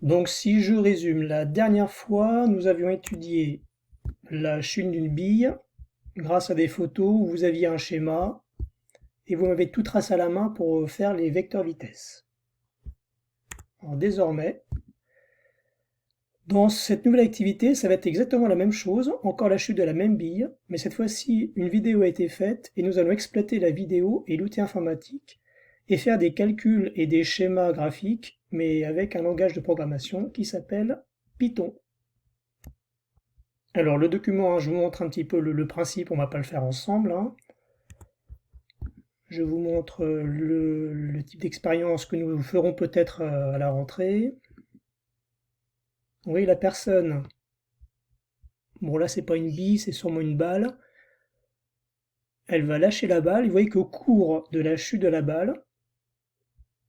Donc si je résume, la dernière fois, nous avions étudié la chute d'une bille grâce à des photos où vous aviez un schéma et vous m'avez tout tracé à la main pour faire les vecteurs vitesse. Alors désormais, dans cette nouvelle activité, ça va être exactement la même chose, encore la chute de la même bille, mais cette fois-ci, une vidéo a été faite et nous allons exploiter la vidéo et l'outil informatique et faire des calculs et des schémas graphiques, mais avec un langage de programmation qui s'appelle Python. Alors le document, je vous montre un petit peu le principe, on ne va pas le faire ensemble. Je vous montre le type d'expérience que nous ferons peut-être à la rentrée. Vous voyez la personne, bon là c'est pas une bille, c'est sûrement une balle. Elle va lâcher la balle, et vous voyez qu'au cours de la chute de la balle,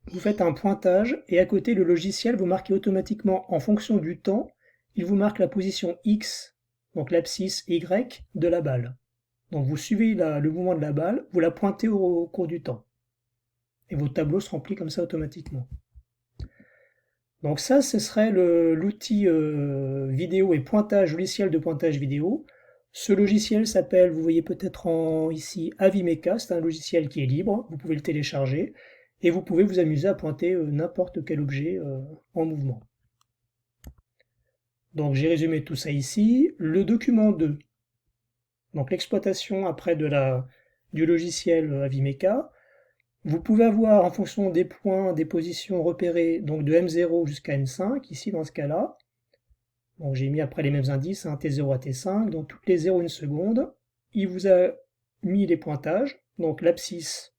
vous faites un pointage et à côté le logiciel vous marquez automatiquement en fonction du temps, il vous marque la position X, donc l'abscisse Y de la balle. Donc vous suivez le mouvement de la balle, vous la pointez au cours du temps. Et votre tableau se remplit comme ça automatiquement. Donc ça, ce serait l'outil vidéo et pointage, logiciel de pointage vidéo. Ce logiciel s'appelle, vous voyez peut-être ici, Avimeca, c'est un logiciel qui est libre, vous pouvez le télécharger, et vous pouvez vous amuser à pointer n'importe quel objet en mouvement. Donc j'ai résumé tout ça ici. Le document 2, donc l'exploitation après du logiciel Avimeca. Vous pouvez avoir, en fonction des points, des positions repérées, donc de M0 jusqu'à M5, ici dans ce cas-là. Donc j'ai mis après les mêmes indices, T0 à T5, donc toutes les 0,1 seconde. Il vous a mis les pointages, donc l'abscisse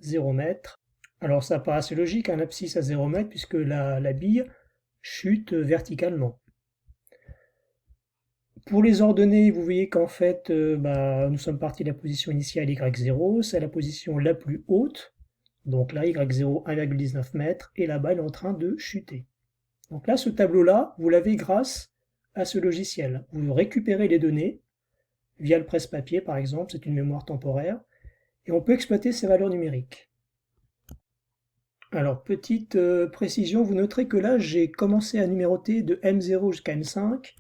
0 mètre. Alors ça paraît assez logique, un abscisse à 0 mètre, puisque la bille chute verticalement. Pour les ordonnées, vous voyez qu'en fait, nous sommes partis de la position initiale Y0, c'est la position la plus haute. Donc là, Y0, 1,19 m, et là-bas, elle est en train de chuter. Donc là, ce tableau-là, vous l'avez grâce à ce logiciel. Vous récupérez les données via le presse-papier, par exemple, c'est une mémoire temporaire, et on peut exploiter ces valeurs numériques. Alors, petite précision, vous noterez que là, j'ai commencé à numéroter de M0 jusqu'à M5.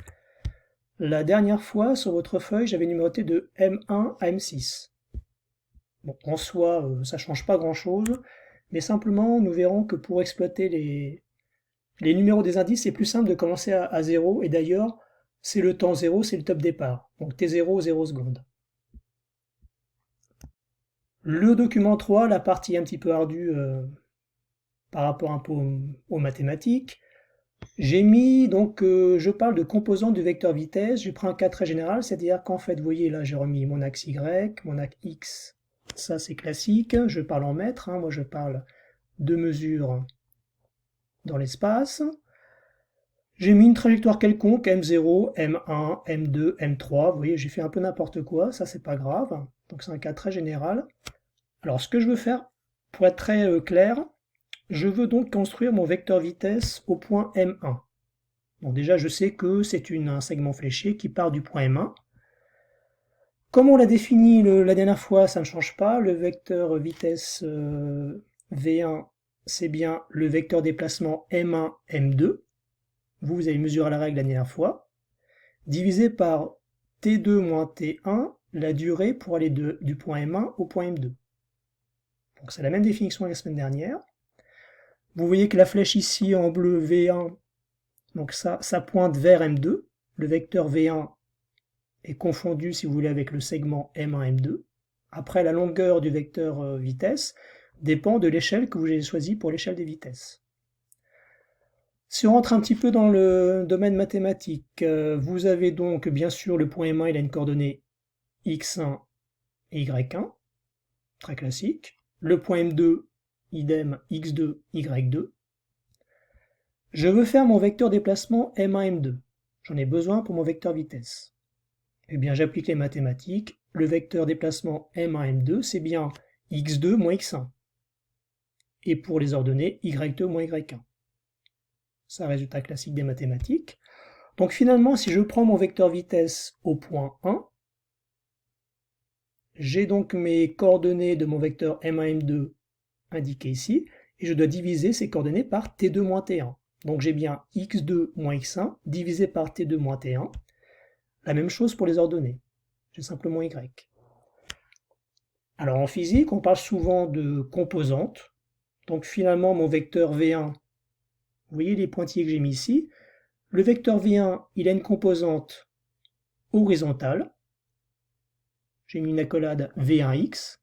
La dernière fois, sur votre feuille, j'avais numéroté de M1 à M6. Bon, en soi, ça ne change pas grand-chose, mais simplement, nous verrons que pour exploiter les numéros des indices, c'est plus simple de commencer à 0, et d'ailleurs, c'est le temps 0, c'est le top départ. Donc T0, 0 secondes. Le document 3, la partie un petit peu ardue par rapport un peu aux mathématiques, j'ai mis, donc je parle de composants du vecteur vitesse, je prends un cas très général, c'est-à-dire qu'en fait, vous voyez là, j'ai remis mon axe Y, mon axe X, ça c'est classique, je parle en mètres, moi je parle de mesures dans l'espace. J'ai mis une trajectoire quelconque, M0, M1, M2, M3, vous voyez, j'ai fait un peu n'importe quoi, ça c'est pas grave, donc c'est un cas très général. Alors ce que je veux faire, pour être très clair, je veux donc construire mon vecteur vitesse au point M1. Donc déjà je sais que c'est un segment fléché qui part du point M1. Comme on l'a défini la dernière fois, ça ne change pas, le vecteur vitesse V1, c'est bien le vecteur déplacement M1, M2. Vous avez mesuré la règle la dernière fois, divisé par T2 moins T1, la durée pour aller du point M1 au point M2. Donc c'est la même définition que la semaine dernière. Vous voyez que la flèche ici en bleu V1, donc ça pointe vers M2. Le vecteur V1 est confondu, si vous voulez, avec le segment M1, M2. Après, la longueur du vecteur vitesse dépend de l'échelle que vous avez choisie pour l'échelle des vitesses. Si on rentre un petit peu dans le domaine mathématique, vous avez donc bien sûr le point M1, il a une coordonnée x1 et y1, très classique. Le point M2, idem x2, y2. Je veux faire mon vecteur déplacement M1, M2. J'en ai besoin pour mon vecteur vitesse. Eh bien, j'applique les mathématiques. Le vecteur déplacement M1, M2, c'est bien x2 moins x1. Et pour les ordonnées, y2 moins y1. C'est un résultat classique des mathématiques. Donc finalement, si je prends mon vecteur vitesse au point 1, j'ai donc mes coordonnées de mon vecteur M1, M2 indiquées ici, et je dois diviser ces coordonnées par T2 moins T1. Donc j'ai bien x2 moins x1 divisé par t2 moins t1. La même chose pour les ordonnées. J'ai simplement y. Alors en physique, on parle souvent de composantes. Donc finalement, mon vecteur V1, vous voyez les pointillés que j'ai mis ici, le vecteur V1, il a une composante horizontale. J'ai mis une accolade V1x.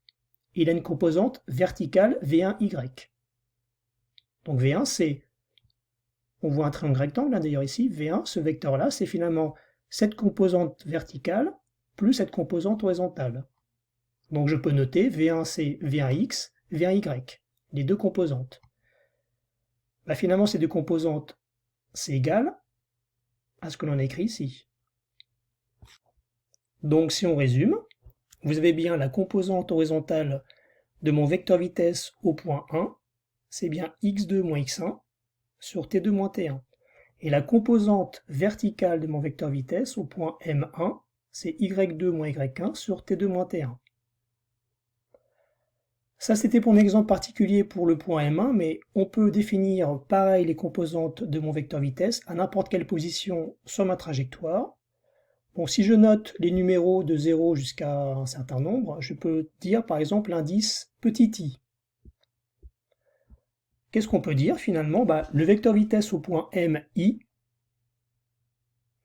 Il a une composante verticale V1y. Donc V1, c'est, on voit un triangle rectangle, d'ailleurs ici, V1, ce vecteur-là, c'est finalement cette composante verticale plus cette composante horizontale. Donc je peux noter V1, c'est V1x, V1y, les deux composantes. Bah, finalement, ces deux composantes, c'est égal à ce que l'on a écrit ici. Donc si on résume, vous avez bien la composante horizontale de mon vecteur vitesse au point 1, c'est bien x2 moins x1 sur t2 moins t1. Et la composante verticale de mon vecteur vitesse au point M1, c'est y2 moins y1 sur t2 moins t1. Ça, c'était pour un exemple particulier pour le point M1, mais on peut définir pareil les composantes de mon vecteur vitesse à n'importe quelle position sur ma trajectoire. Bon, si je note les numéros de 0 jusqu'à un certain nombre, je peux dire par exemple l'indice petit i. Qu'est-ce qu'on peut dire finalement? Le vecteur vitesse au point MI,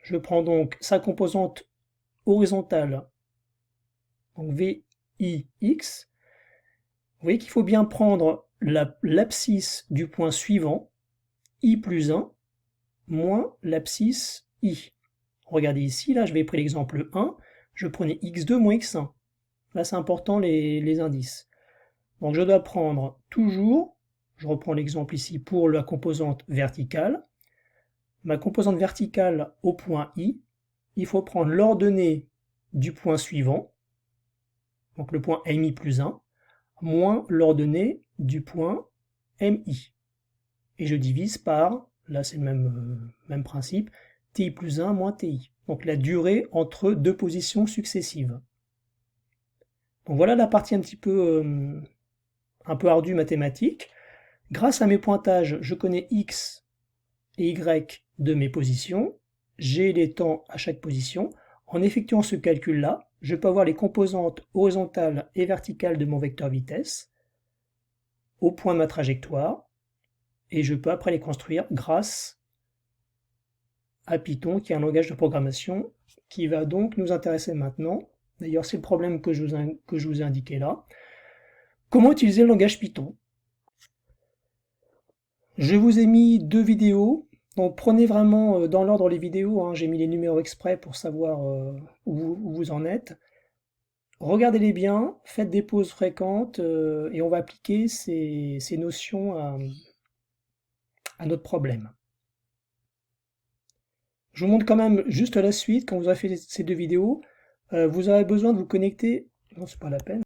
je prends donc sa composante horizontale, donc VIX. Vous voyez qu'il faut bien prendre l'abscisse du point suivant, I plus 1, moins l'abscisse I. Regardez ici, là, je vais prendre l'exemple 1, je prenais x2 moins x1. Là, c'est important les indices. Donc, je dois prendre toujours, je reprends l'exemple ici pour la composante verticale. Ma composante verticale au point I, il faut prendre l'ordonnée du point suivant, donc le point MI plus 1, moins l'ordonnée du point MI. Et je divise par, là c'est le même principe, TI plus 1 moins TI. Donc la durée entre deux positions successives. Donc voilà la partie un peu ardue mathématique. Grâce à mes pointages, je connais X et Y de mes positions. J'ai les temps à chaque position. En effectuant ce calcul-là, je peux avoir les composantes horizontales et verticales de mon vecteur vitesse au point de ma trajectoire. Et je peux après les construire grâce à Python, qui est un langage de programmation qui va donc nous intéresser maintenant. D'ailleurs, c'est le problème que je vous ai indiqué là. Comment utiliser le langage Python? Je vous ai mis deux vidéos, donc prenez vraiment dans l'ordre les vidéos, hein. J'ai mis les numéros exprès pour savoir où vous en êtes. Regardez-les bien, faites des pauses fréquentes et on va appliquer ces notions à notre problème. Je vous montre quand même juste la suite, quand vous avez fait ces deux vidéos, vous aurez besoin de vous connecter, non c'est pas la peine,